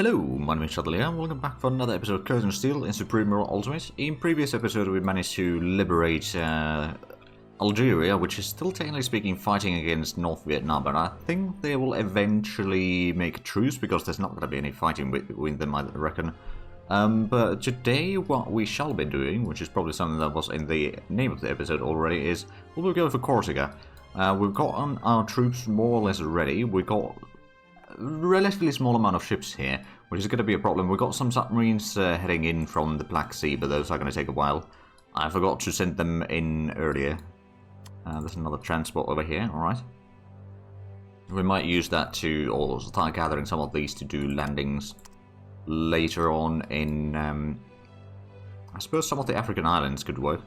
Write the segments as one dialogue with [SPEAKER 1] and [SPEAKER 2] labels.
[SPEAKER 1] Hello, my name is Shadley and welcome back for another episode of Curtain of Steel in Supreme World Ultimate. In previous episode we managed to liberate Algeria, which is still technically speaking fighting against North Vietnam, but I think they will eventually make a truce because there's not going to be any fighting with them, I reckon. But today what we shall be doing, which is probably something that was in the name of the episode already, is we'll go for Corsica. We've got our troops more or less ready. We've got relatively small amount of ships here, which is going to be a problem. We've got some submarines heading in from the Black Sea, but those are going to take a while. I forgot to send them in earlier. There's another transport over here, alright. We might use that to or start gathering some of these to do landings later on in... I suppose some of the African islands could work.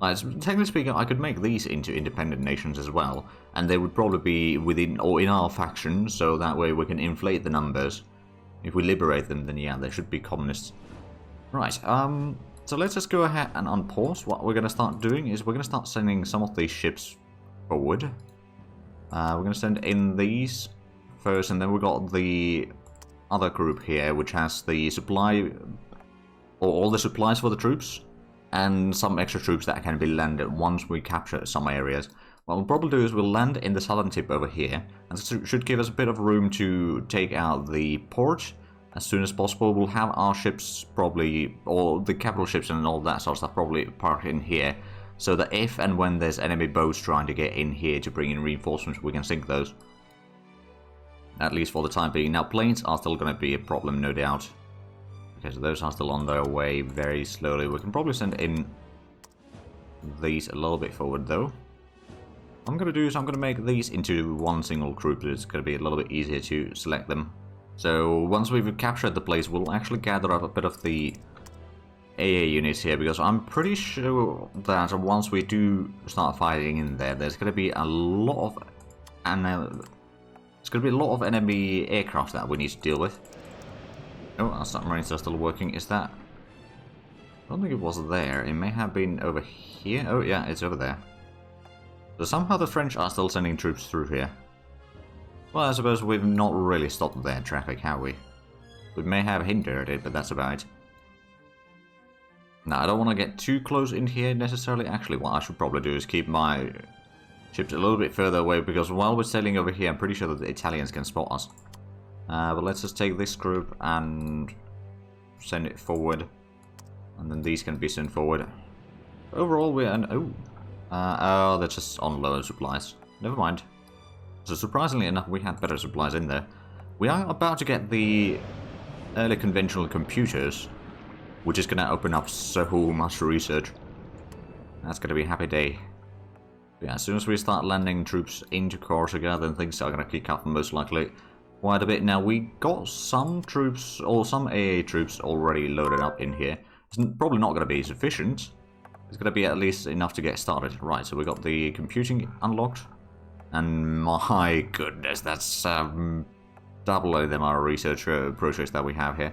[SPEAKER 1] Technically speaking, I could make these into independent nations as well, and they would probably be within or in our faction, so that way we can inflate the numbers. If we liberate them, then yeah, they should be communists. Right, so let's just go ahead and unpause. What we're going to start doing is we're going to start sending some of these ships forward. We're going to send in these first, and then we've got the other group here, which has the supply, or all the supplies for the troops, and some extra troops that can be landed once we capture some areas. What we'll probably do is we'll land in the southern tip over here, and this should give us a bit of room to take out the port as soon as possible. We'll have our ships probably, or the capital ships and all that sort of stuff, probably parked in here, so that if and when there's enemy boats trying to get in here to bring in reinforcements, we can sink those. At least for the time being. Now, planes are still going to be a problem, no doubt. Okay, so those are still on their way very slowly. We can probably send in these a little bit forward, though. What I'm going to do is I'm going to make these into one single group. It's going to be a little bit easier to select them. So once we've captured the place, we'll actually gather up a bit of the AA units here, because I'm pretty sure that once we do start fighting in there, there's going to be a lot of enemy aircraft that we need to deal with. Oh, our submarines are still working. Is that... I don't think it was there. It may have been over here. Oh, yeah, it's over there. So somehow the French are still sending troops through here. Well, I suppose we've not really stopped their traffic, have we? We may have hindered it, but that's about it. Now, I don't want to get too close in here necessarily. Actually, what I should probably do is keep my ships a little bit further away, because while we're sailing over here, I'm pretty sure that the Italians can spot us. But let's just take this group and send it forward, and then these can be sent forward. Overall, we're oh, that's just on lower supplies. Never mind. So surprisingly enough, we had better supplies in there. We are about to get the early conventional computers, which is going to open up so much research. That's going to be a happy day. Yeah, as soon as we start landing troops into Corsica, then things are going to kick off most likely. Quite a bit. Now, we got some troops, or some AA troops already loaded up in here. It's probably not going to be sufficient. It's going to be at least enough to get started. Right, so we got the computing unlocked. And my goodness, that's doubling the amount of research projects that we have here.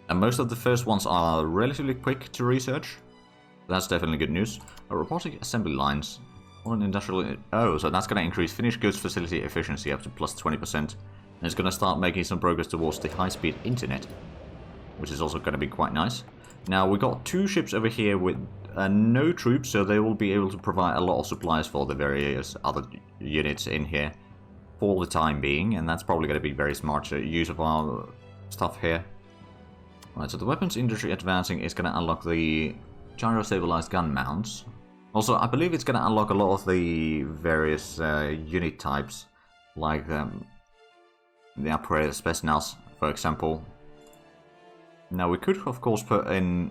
[SPEAKER 1] And most of the first ones are relatively quick to research. That's definitely good news. Robotic assembly lines. On industrial... Oh, so that's going to increase finished goods facility efficiency up to plus 20%. And it's going to start making some progress towards the high-speed internet, which is also going to be quite nice. Now, we got two ships over here with no troops, so they will be able to provide a lot of supplies for the various other units in here for the time being, and that's probably going to be very smart use of our stuff here. Right, so the weapons industry advancing is going to unlock the gyro-stabilized gun mounts. Also, I believe it's going to unlock a lot of the various unit types, like the upgraded Spetsnaz, for example. Now, we could, of course, put in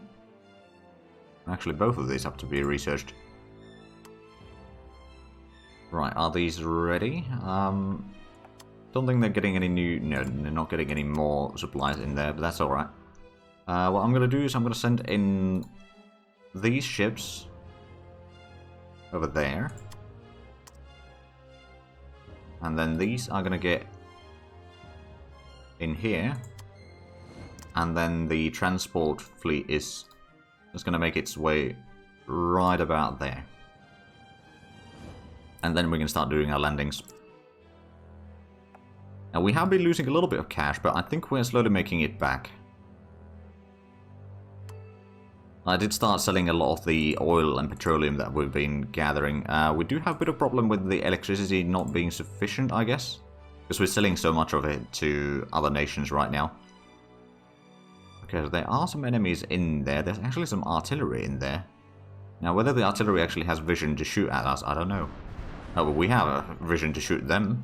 [SPEAKER 1] actually both of these have to be researched. Right, are these ready? Don't think they're getting any new... No, they're not getting any more supplies in there, but that's alright. What I'm going to do is I'm going to send in these ships over there, and then these are going to get in here, and then the transport fleet is just going to make its way right about there, and then we can start doing our landings. Now, we have been losing a little bit of cash, but I think we're slowly making it back. I did start selling a lot of the oil and petroleum that we've been gathering. We do have a bit of problem with the electricity not being sufficient, I guess. Because we're selling so much of it to other nations right now. Okay, so there are some enemies in there. There's actually some artillery in there. Now, whether the artillery actually has vision to shoot at us, I don't know. Oh, but we have a vision to shoot them.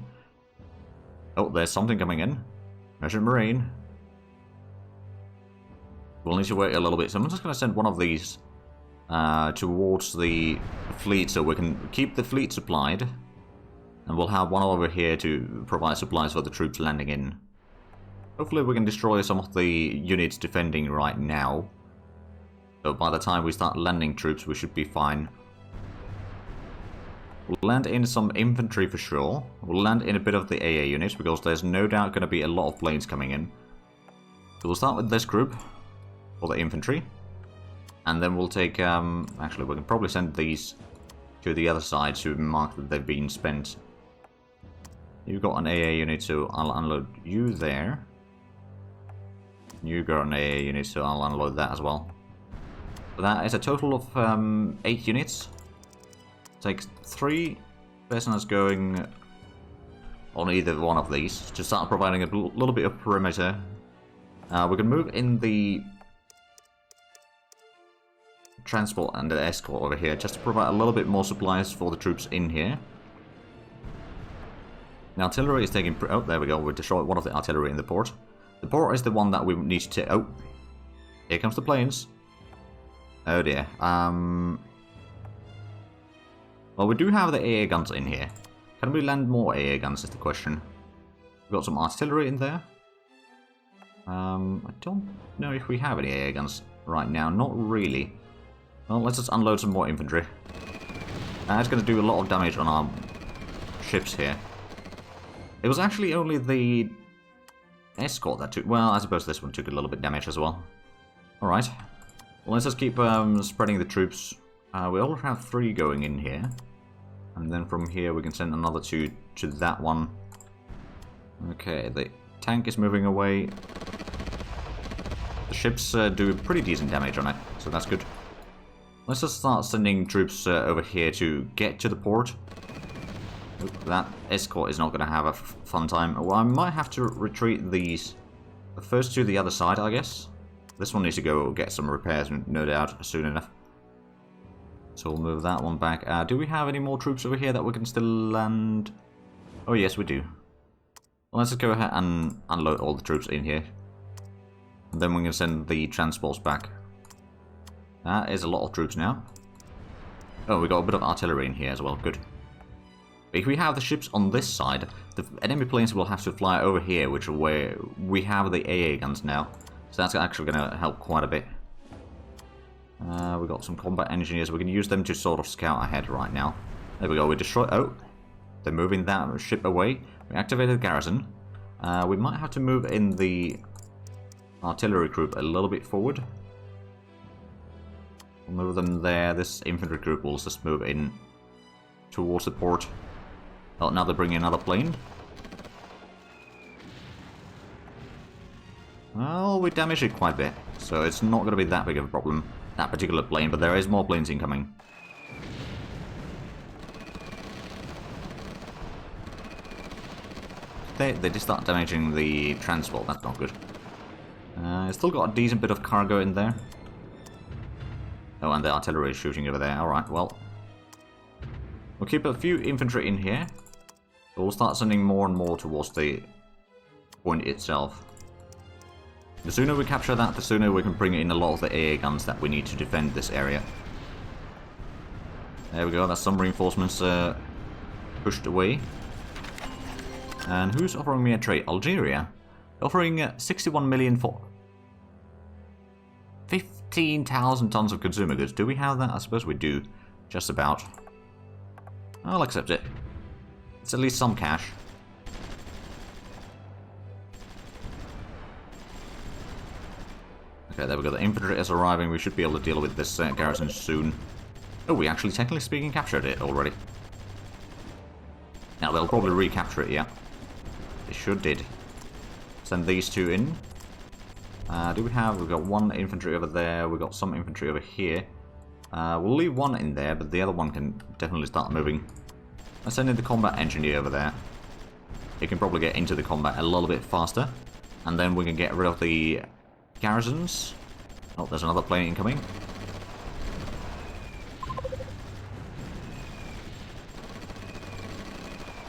[SPEAKER 1] Oh, there's something coming in. Merchant Marine. We'll need to wait a little bit. So I'm just going to send one of these towards the fleet so we can keep the fleet supplied. And we'll have one over here to provide supplies for the troops landing in. Hopefully we can destroy some of the units defending right now. So by the time we start landing troops, we should be fine. We'll land in some infantry for sure. We'll land in a bit of the AA units because there's no doubt going to be a lot of planes coming in. So we'll start with this group for the infantry. And then we'll take... actually, we can probably send these to the other side to mark that they've been spent. You've got an AA unit, so I'll unload you there. You got an AA unit, so I'll unload that as well. So that is a total of 8 units. Takes 3 personnel going on either one of these to start providing a little bit of perimeter. We can move in the transport and the escort over here just to provide a little bit more supplies for the troops in here. The artillery is taking... oh, there we go. We destroyed one of the artillery in the port. The port is the one that we need to... oh, here comes the planes. Oh dear. Well, we do have the AA guns in here. Can we land more AA guns is the question. We've got some artillery in there. I don't know if we have any AA guns right now. Not really. Well, let's just unload some more infantry. It's going to do a lot of damage on our ships here. It was actually only the escort that took... well, I suppose this one took a little bit damage as well. Alright. Well, let's just keep spreading the troops. We already have 3 going in here. And then from here we can send another 2 to that one. Okay, the tank is moving away. The ships do pretty decent damage on it, so that's good. Let's just start sending troops over here to get to the port. Oop, that escort is not going to have a fun time. Well, I might have to retreat these. The first to the other side, I guess. This one needs to go get some repairs, no doubt, soon enough. So we'll move that one back. Do we have any more troops over here that we can still land? Oh yes, we do. Well, let's just go ahead and unload all the troops in here. And then we can send the transports back. That is a lot of troops now. Oh, we got a bit of artillery in here as well, good. If we have the ships on this side, the enemy planes will have to fly over here, which is where we have the AA guns now. So that's actually going to help quite a bit. We've got some combat engineers. We can use them to sort of scout ahead right now. There we go. We destroy... oh, they're moving that ship away. We activated the garrison. We might have to move in the artillery group a little bit forward. We'll move them there. This infantry group will just move in towards the port. Oh, now they're bringing another plane. Well, we damaged it quite a bit, so it's not going to be that big of a problem, that particular plane, but there is more planes incoming. They did start damaging the transport, that's not good. It's still got a decent bit of cargo in there. Oh, and the artillery is shooting over there. Alright, well. We'll keep a few infantry in here. But we'll start sending more and more towards the point itself. The sooner we capture that, the sooner we can bring in a lot of the AA guns that we need to defend this area. There we go, that's some reinforcements pushed away. And who's offering me a trade? Algeria. Offering 61 million for 15,000 tons of consumer goods. Do we have that? I suppose we do. Just about. I'll accept it. It's at least some cash. Okay, there we go. The infantry is arriving. We should be able to deal with this garrison soon. Oh, we actually, technically speaking, captured it already. Now, they'll probably recapture it, yeah. It sure did. Send these two in. We've got one infantry over there, we've got some infantry over here. We'll leave one in there, but the other one can definitely start moving. Let's send in the combat engineer over there. He can probably get into the combat a little bit faster. And then we can get rid of the garrisons. Oh, there's another plane incoming.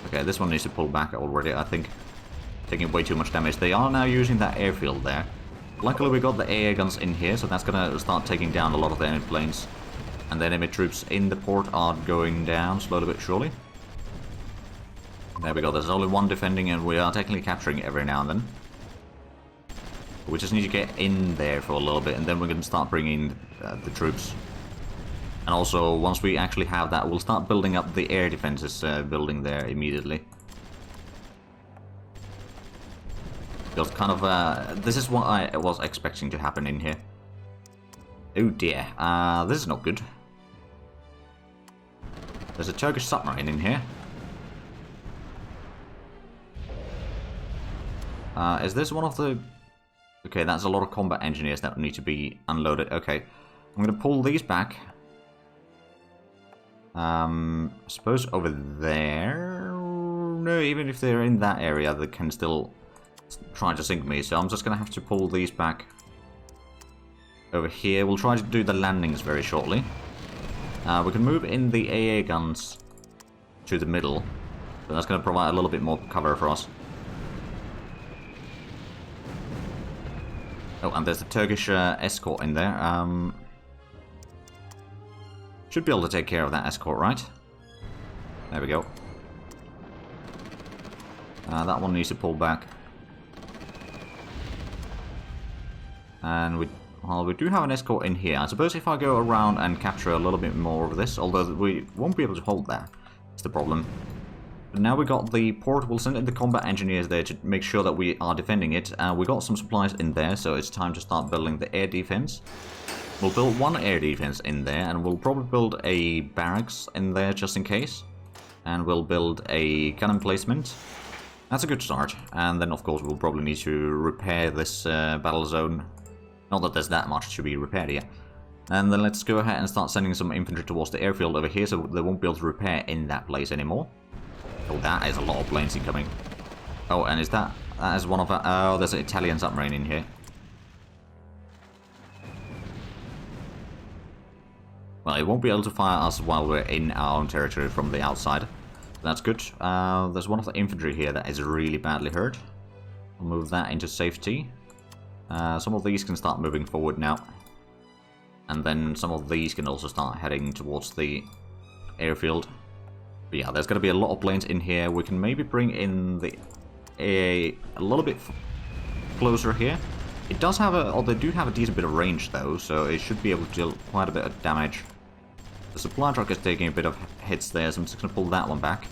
[SPEAKER 1] Okay, this one needs to pull back already, I think. Taking way too much damage. They are now using that airfield there. Luckily we got the AA guns in here, so that's gonna start taking down a lot of the enemy planes. And the enemy troops in the port are going down slowly but surely. There we go, there's only one defending and we are technically capturing every now and then. We just need to get in there for a little bit and then we can start bringing the troops. And also, once we actually have that, we'll start building up the air defenses building there immediately. Because kind of, this is what I was expecting to happen in here. Oh dear, this is not good. There's a Turkish submarine in here. Is this one of the... Okay, that's a lot of combat engineers that need to be unloaded. Okay, I'm going to pull these back. I suppose over there... No, even if they're in that area, they can still try to sink me. So I'm just going to have to pull these back over here. We'll try to do the landings very shortly. We can move in the AA guns to the middle. But that's going to provide a little bit more cover for us. Oh, and there's the Turkish escort in there. Should be able to take care of that escort, right? There we go. That one needs to pull back. And we do have an escort in here. I suppose if I go around and capture a little bit more of this, although we won't be able to hold that. That's the problem. But now we got the port, we'll send in the combat engineers there to make sure that we are defending it. We got some supplies in there, so it's time to start building the air defense. We'll build one air defense in there, and we'll probably build a barracks in there just in case. And we'll build a gun emplacement. That's a good start. And then, of course, we'll probably need to repair this battle zone. Not that there's that much to be repaired yet. And then let's go ahead and start sending some infantry towards the airfield over here, so they won't be able to repair in that place anymore. Oh, that is a lot of planes incoming. Oh, and is that is one of our... Oh, there's an Italian submarine in here. Well, it won't be able to fire us while we're in our own territory from the outside. That's good. There's one of the infantry here that is really badly hurt. I'll move that into safety. Some of these can start moving forward now. And then some of these can also start heading towards the airfield. But yeah, there's going to be a lot of planes in here. We can maybe bring in the a little bit closer here. It does have a... Oh, they do have a decent bit of range though, so it should be able to deal quite a bit of damage. The supply truck is taking a bit of hits there, so I'm just going to pull that one back.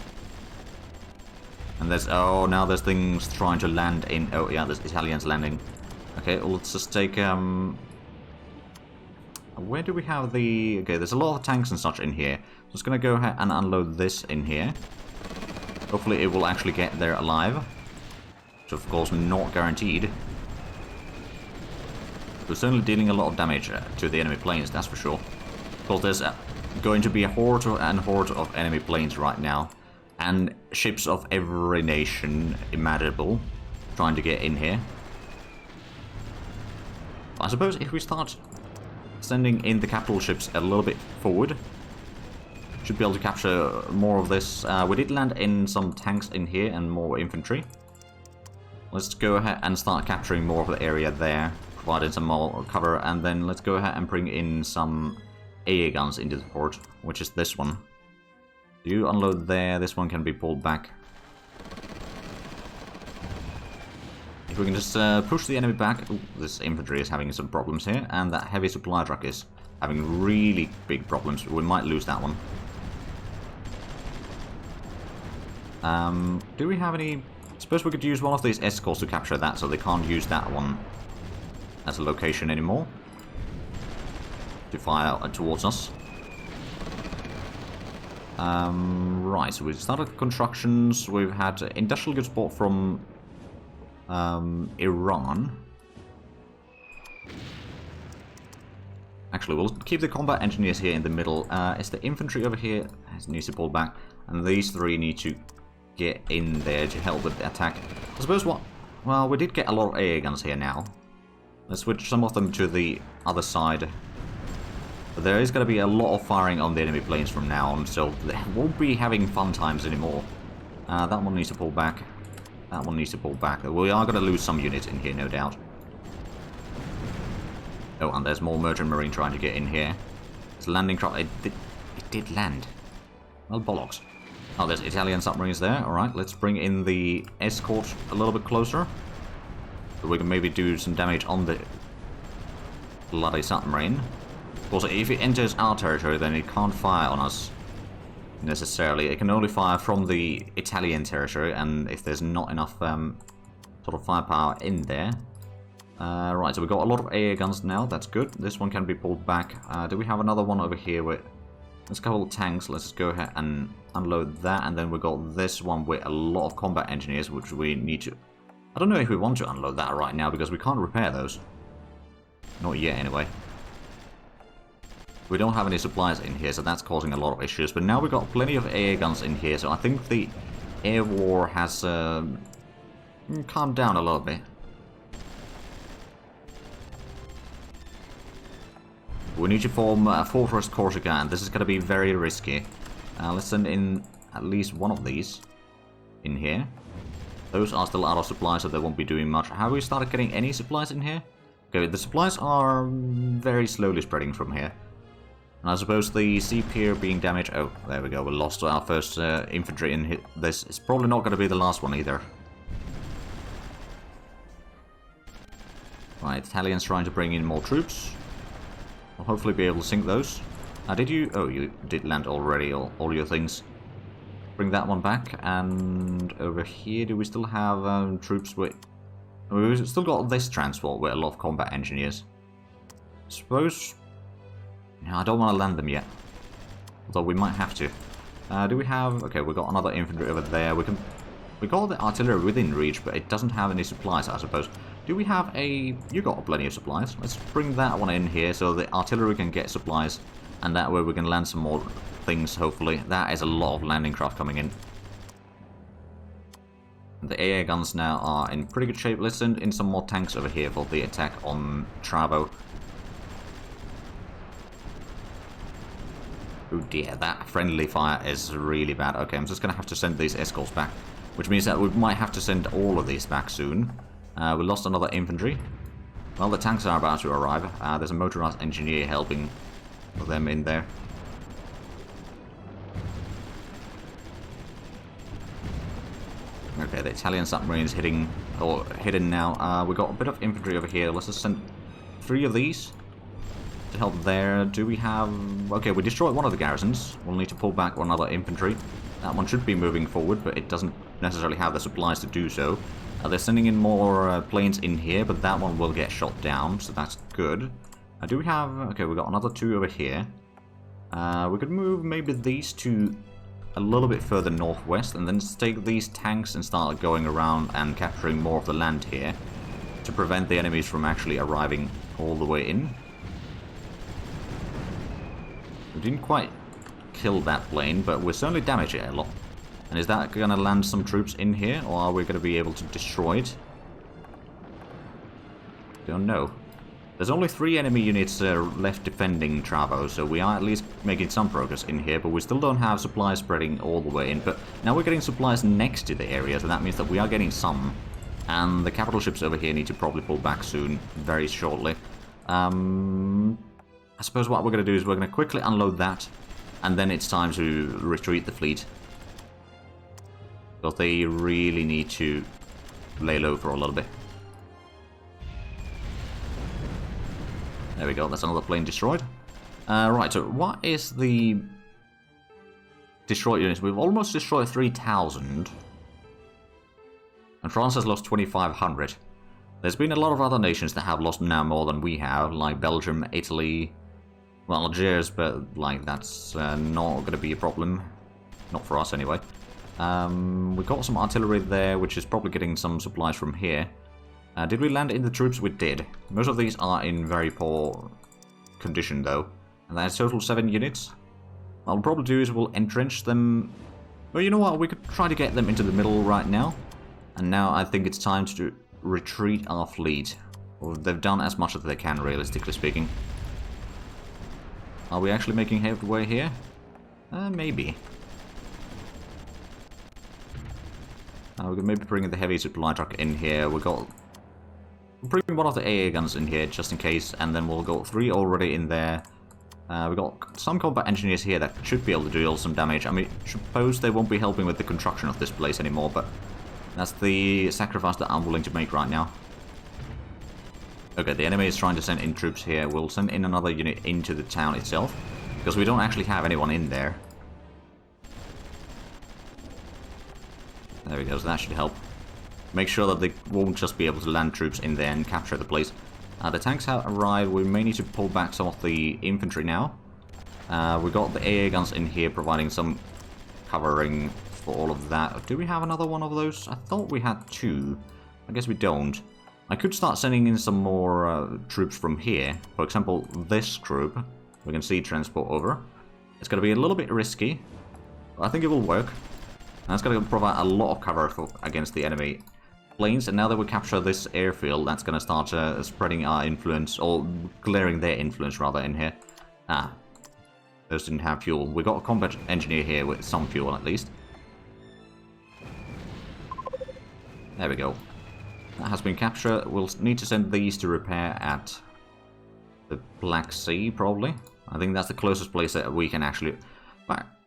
[SPEAKER 1] And there's... Oh, now there's things trying to land in... Oh yeah, there's Italians landing. Okay, well, let's just take... Where do we have the... Okay, there's a lot of tanks and such in here. So I'm just going to go ahead and unload this in here. Hopefully it will actually get there alive. Which of course not guaranteed. We're certainly dealing a lot of damage to the enemy planes, that's for sure. Because there's going to be a horde and horde of enemy planes right now. And ships of every nation imaginable trying to get in here. I suppose if we start sending in the capital ships a little bit forward, should be able to capture more of this. We did land in some tanks in here and more infantry. Let's go ahead and start capturing more of the area there, providing some more cover, and then let's go ahead and bring in some AA guns into the port, which is this one. You unload there, this one can be pulled back. If we can just push the enemy back... Ooh, this infantry is having some problems here, and that heavy supply truck is having really big problems. We might lose that one. Do we have any... I suppose we could use one of these escorts to capture that, so they can't use that one as a location anymore to fire towards us. Right, so we've started constructions. We've had industrial good support from Iran. Actually, we'll keep the combat engineers here in the middle. Is the infantry over here? It needs to pull back. And these three need to get in there to help with the attack. I suppose what... Well, we did get a lot of AA guns here now. Let's switch some of them to the other side. But there is going to be a lot of firing on the enemy planes from now on, so they won't be having fun times anymore. That one needs to pull back. That one needs to pull back. We are going to lose some units in here, no doubt. Oh, and there's more Merchant Marine trying to get in here. It's landing craft. It did land. Well, bollocks. Oh, there's Italian submarines there. Alright, let's bring in the escort a little bit closer. So we can maybe do some damage on the bloody submarine. Of course, if it enters our territory, then it can't fire on us necessarily. It can only fire from the Italian territory, and if there's not enough sort of firepower in there. Right, so we've got a lot of AA guns now. That's good. This one can be pulled back. Do we have another one over here with... There's a couple of tanks. Let's just go ahead and unload that. And then we've got this one with a lot of combat engineers, which we need to... I don't know if we want to unload that right now, because we can't repair those. Not yet, anyway. We don't have any supplies in here, so that's causing a lot of issues. But now we've got plenty of AA guns in here, so I think the air war has calmed down a little bit. We need to form a Fortress Corsica, and this is going to be very risky. Let's send in at least one of these in here. Those are still out of supplies, so they won't be doing much. Have we started getting any supplies in here? Okay, the supplies are very slowly spreading from here. And I suppose the sea pier being damaged... Oh, there we go. We lost our first infantry in this. It's probably not going to be the last one either. Right, Italians trying to bring in more troops. I'll hopefully be able to sink those. Did you... Oh, you did land already, all your things. Bring that one back. And over here, do we still have troops with... We've still got this transport with a lot of combat engineers. Suppose... No, I don't want to land them yet. Although we might have to. Do we have... Okay, we've got another infantry over there. We got the artillery within reach, but it doesn't have any supplies, I suppose. Do we have a... You got plenty of supplies. Let's bring that one in here so the artillery can get supplies. And that way we can land some more things, hopefully. That is a lot of landing craft coming in. The AA guns now are in pretty good shape. Let's send in some more tanks over here for the attack on Travo. Oh dear, that friendly fire is really bad. Okay, I'm just going to have to send these escorts back. Which means that we might have to send all of these back soon. We lost another infantry. Well, the tanks are about to arrive. There's a motorized engineer helping them in there. Okay, the Italian submarine is hidden now. We got a bit of infantry over here. Let's just send 3 of these to help there. Do we have... Okay, we destroyed one of the garrisons. We'll need to pull back one other infantry. That one should be moving forward, but it doesn't necessarily have the supplies to do so. They're sending in more planes in here, but that one will get shot down, so that's good. Do we have... Okay, we got another 2 over here. We could move maybe these 2 a little bit further northwest, and then take these tanks and start going around and capturing more of the land here, to prevent the enemies from actually arriving all the way in. We didn't quite kill that plane, but we certainly damaged it a lot. And is that going to land some troops in here, or are we going to be able to destroy it? Don't know. There's only 3 enemy units left defending Travo, so we are at least making some progress in here, but we still don't have supplies spreading all the way in. But now we're getting supplies next to the area, so that means that we are getting some. And the capital ships over here need to probably pull back soon, very shortly. I suppose what we're going to do is we're going to quickly unload that, and then it's time to retreat the fleet. Because they really need to lay low for a little bit. There we go, that's another plane destroyed. Right, so what is the destroyed units? We've almost destroyed 3,000. And France has lost 2,500. There's been a lot of other nations that have lost now more than we have, like Belgium, Italy, well, Algiers, but like that's not going to be a problem. Not for us anyway. We got some artillery there, which is probably getting some supplies from here. Did we land in the troops? We did. Most of these are in very poor condition, though. And that's total 7 units. What I'll probably do is we'll entrench them. Well, you know what? We could try to get them into the middle right now. And now I think it's time to retreat our fleet. Well, they've done as much as they can, realistically speaking. Are we actually making headway here? Maybe. We could maybe bring the heavy supply truck in here. We got... bring one of the AA guns in here, just in case. And then we'll go 3 already in there. We got some combat engineers here that should be able to deal some damage. I mean, suppose they won't be helping with the construction of this place anymore, but... that's the sacrifice that I'm willing to make right now. Okay, the enemy is trying to send in troops here. We'll send in another unit into the town itself, because we don't actually have anyone in there. There we go, so that should help. Make sure that they won't just be able to land troops in there and capture the place. The tanks have arrived. We may need to pull back some of the infantry now. We got the AA guns in here providing some covering for all of that. Do we have another one of those? I thought we had 2. I guess we don't. I could start sending in some more troops from here. For example, this group. We can see transport over. It's going to be a little bit risky, but I think it will work. And it's going to provide a lot of cover against the enemy planes. And now that we capture this airfield, that's going to start spreading our influence, or glaring their influence rather, in here. Those didn't have fuel. We got a combat engineer here with some fuel at least. There we go. That has been captured. We'll need to send these to repair at the Black Sea, probably. I think that's the closest place that we can actually...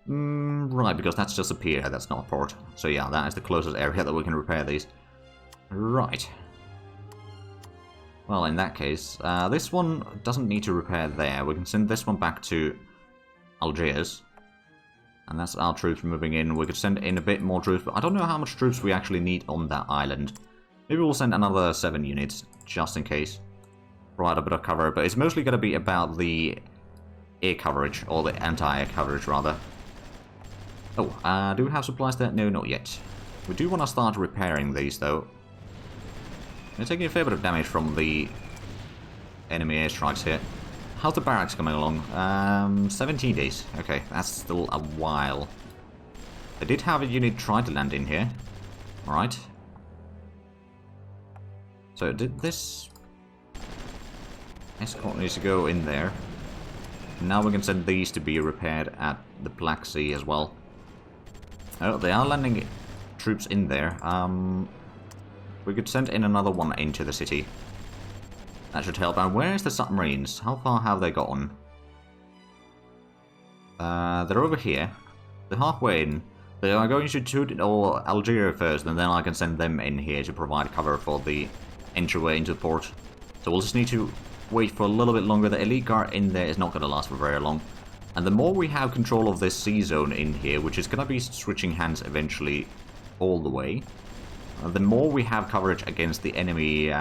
[SPEAKER 1] right, because that's just a pier, that's not a port. So yeah, that is the closest area that we can repair these. Right. Well, in that case, this one doesn't need to repair there. We can send this one back to Algiers. And that's our troops moving in. We could send in a bit more troops, but I don't know how much troops we actually need on that island. Maybe we'll send another 7 units, just in case. Provide a bit of cover, but it's mostly going to be about the air coverage, or the anti-air coverage, rather. Oh, do we have supplies there? No, not yet. We do want to start repairing these, though. We're taking a fair bit of damage from the enemy airstrikes here. How's the barracks coming along? 17 days. Okay, that's still a while. They did have a unit try to land in here. Alright. So did this escort needs to go in there. Now we can send these to be repaired at the Black Sea as well. Oh, they are landing troops in there. We could send in another one into the city. That should help. And where's the submarines? How far have they gotten? They're over here. They're halfway in. They are going to shoot Algeria first, and then I can send them in here to provide cover for the entryway into the port. So we'll just need to wait for a little bit longer. The elite guard in there is not going to last for very long. And the more we have control of this sea zone in here, which is going to be switching hands eventually all the way, the more we have coverage against the enemy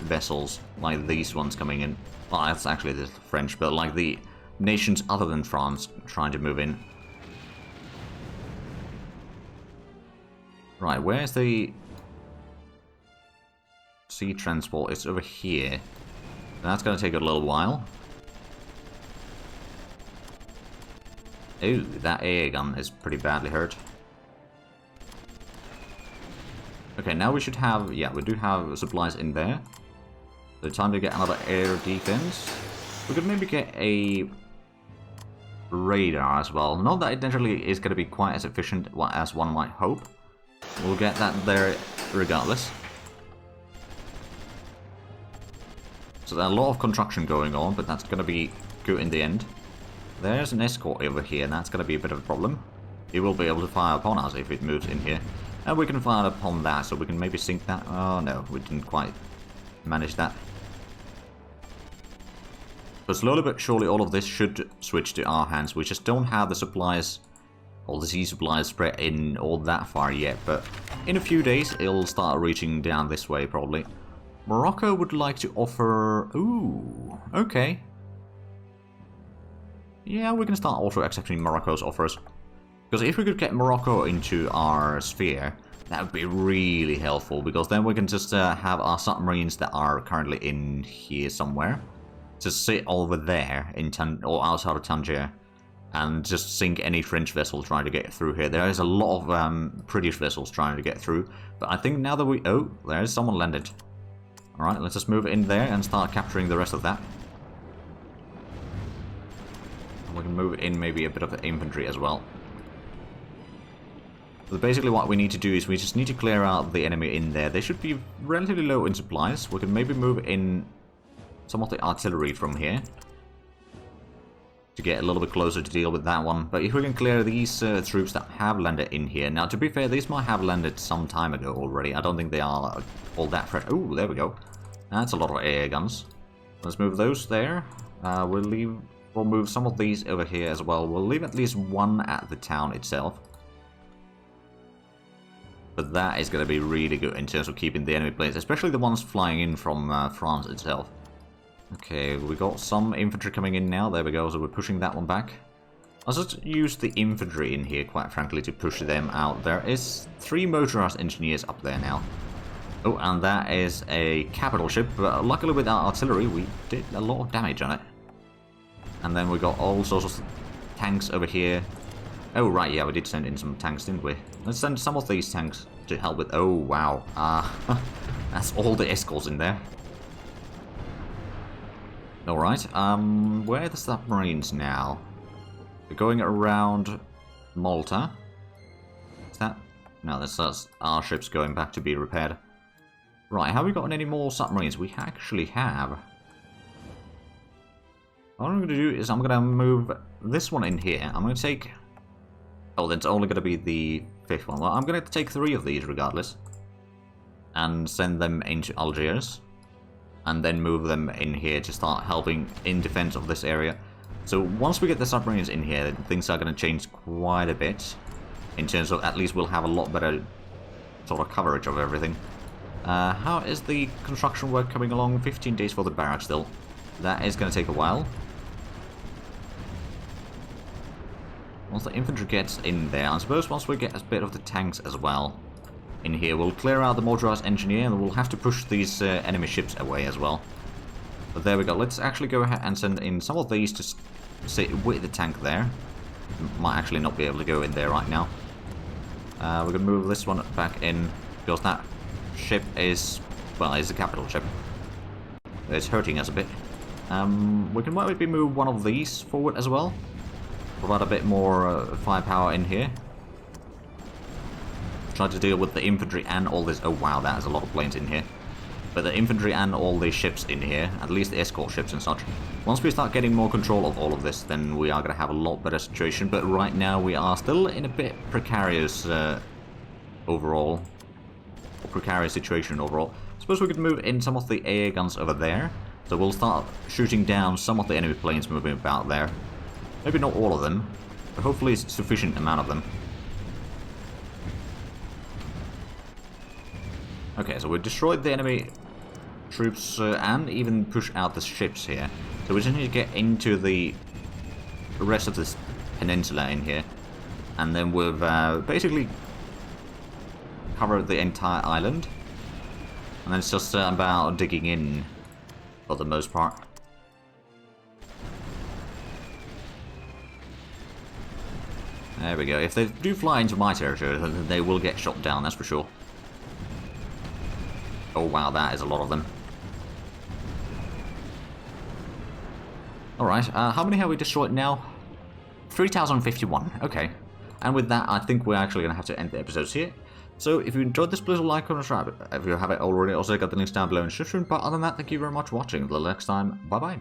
[SPEAKER 1] vessels, like these ones coming in. Well, that's actually the French, but like the nations other than France trying to move in. Right, where's the sea transport? It's over here. That's going to take a little while. Ooh, that AA gun is pretty badly hurt. Okay, now we should have... yeah, we do have supplies in there. So time to get another air defense. We could maybe get a radar as well. Not that it necessarily is going to be quite as efficient as one might hope. We'll get that there regardless. So there's a lot of construction going on, but that's going to be good in the end. There's an escort over here, and that's going to be a bit of a problem. It will be able to fire upon us if it moves in here. And we can fire upon that, so we can maybe sink that. Oh no, we didn't quite manage that. But slowly but surely all of this should switch to our hands. We just don't have the supplies, all the sea supplies spread in all that far yet. But in a few days, it'll start reaching down this way probably. Morocco would like to offer... ooh, okay. Yeah, we can start also accepting Morocco's offers. Because if we could get Morocco into our sphere, that would be really helpful, because then we can just have our submarines that are currently in here somewhere just sit over there in or outside of Tangier and just sink any French vessel trying to get through here. There is a lot of British vessels trying to get through, but I think now that we... Oh, there's someone landed. Alright, let's just move in there and start capturing the rest of that. We can move in maybe a bit of the infantry as well. So basically what we need to do is we just need to clear out the enemy in there. They should be relatively low in supplies. We can maybe move in some of the artillery from here to get a little bit closer to deal with that one. But if we can clear these troops that have landed in here. Now, to be fair, these might have landed some time ago already. I don't think they are all that fresh. Oh, there we go. That's a lot of air guns. Let's move those there. We'll move some of these over here as well. We'll leave at least one at the town itself. But that is going to be really good in terms of keeping the enemy planes, especially the ones flying in from France itself. Okay, we got some infantry coming in now. There we go, so we're pushing that one back. I'll just use the infantry in here, quite frankly, to push them out. There is 3 motorized engineers up there now. Oh, and that is a capital ship, but luckily with our artillery, we did a lot of damage on it. And then we got all sorts of tanks over here. Oh, right, yeah, we did send in some tanks, didn't we? Let's send some of these tanks to help with... Oh, wow. That's all the escorts in there. Alright, where are the submarines now? They're going around Malta. Is that? No, that's our ships going back to be repaired. Right, have we gotten any more submarines? We actually have. What I'm going to do is I'm going to move this one in here. I'm going to take... Oh, that's only going to be the 5th one. Well, I'm going to take 3 of these regardless. And send them into Algiers. And then move them in here to start helping in defense of this area. So once we get the submarines in here, things are going to change quite a bit. In terms of, at least we'll have a lot better sort of coverage of everything. How is the construction work coming along? 15 days for the barracks still. That is going to take a while. Once the infantry gets in there, I suppose once we get a bit of the tanks as well in here, we'll clear out the motorized engineer and we'll have to push these enemy ships away as well. But there we go. Let's actually go ahead and send in some of these to sit with the tank there. Might actually not be able to go in there right now. We're going to move this one back in because that ship is, well, it's a capital ship. It's hurting us a bit. We can maybe move one of these forward as well. Provide a bit more firepower in here. Try to deal with the infantry and all this. Oh wow, that is a lot of planes in here. But the infantry and all these ships in here, at least the escort ships and such. Once we start getting more control of all of this, then we are going to have a lot better situation. But right now we are still in a bit precarious overall. Or precarious situation overall. I suppose we could move in some of the air guns over there. So we'll start shooting down some of the enemy planes moving about there. Maybe not all of them, but hopefully it's a sufficient amount of them. Okay, so we destroyed the enemy troops and even push out the ships here. So we just need to get into the rest of this peninsula in here. And then we've basically covered the entire island. And then it's just about digging in for the most part. There we go. If they do fly into my territory, then they will get shot down, that's for sure. Oh wow, that is a lot of them. Alright, how many have we destroyed now? 3,051, okay. And with that, I think we're actually going to have to end the episodes here. So, if you enjoyed this, please like, comment, subscribe. If you haven't already, also got the links down below in the description. But other than that, thank you very much for watching. Until next time, bye-bye.